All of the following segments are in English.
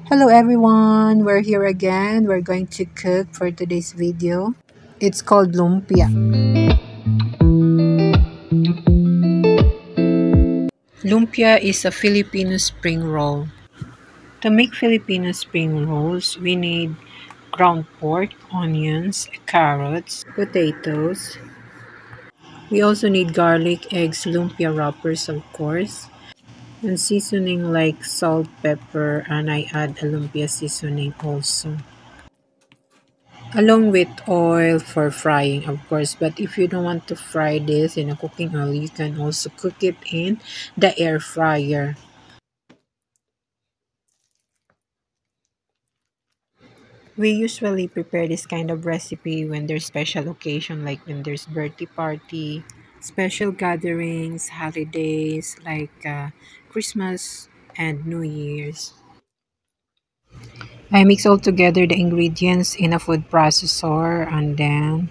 Hello everyone, we're here again. We're going to cook for today's video. It's called lumpia. Lumpia is a Filipino spring roll. To make Filipino spring rolls, we need ground pork, onions, carrots, potatoes. We also need garlic, eggs, lumpia wrappers of course, and seasoning like salt, pepper, and I add a lumpia seasoning also. Along with oil for frying, of course. But if you don't want to fry this in a cooking oil, you can also cook it in the air fryer. We usually prepare this kind of recipe when there's special occasion, like when there's birthday party, special gatherings, holidays like Christmas and New Year's. I mix all together the ingredients in a food processor, and then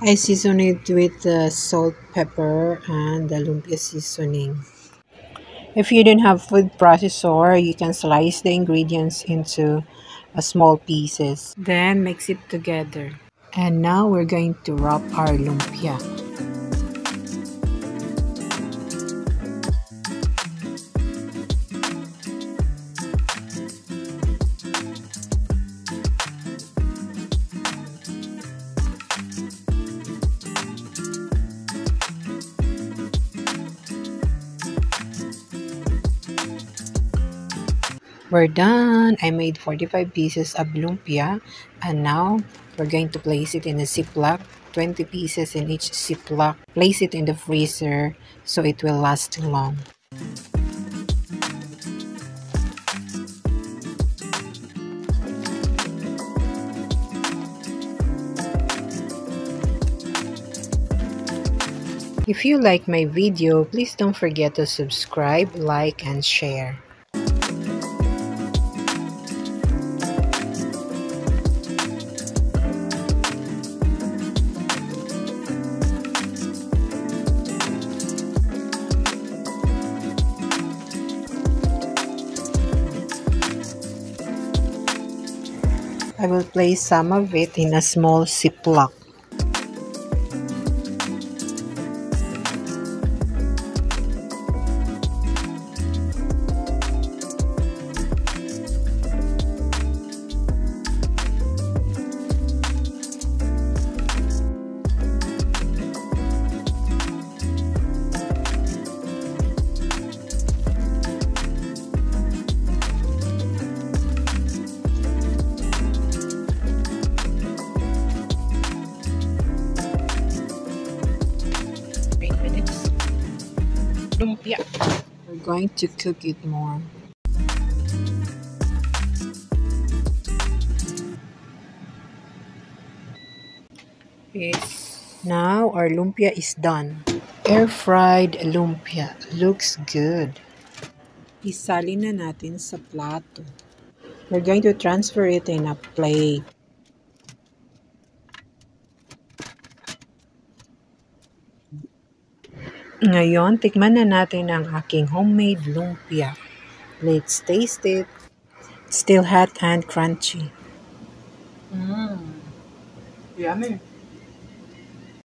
I season it with salt, pepper, and the lumpia seasoning. If you don't have food processor, you can slice the ingredients into small pieces. Then mix it together. And now we're going to wrap our lumpia. We're done! I made 45 pieces of lumpia, and now we're going to place it in a ziploc, 20 pieces in each ziploc. Place it in the freezer so it will last long. If you like my video, please don't forget to subscribe, like, and share. I will place some of it in a small ziploc. Lumpia. We're going to cook it more. Now our lumpia is done. Air fried lumpia looks good. Isalin na natin sa plato. We're going to transfer it in a plate. Ngayon, tikman na natin ang aking homemade lumpia. Let's taste it. Still hot and crunchy. Yummy.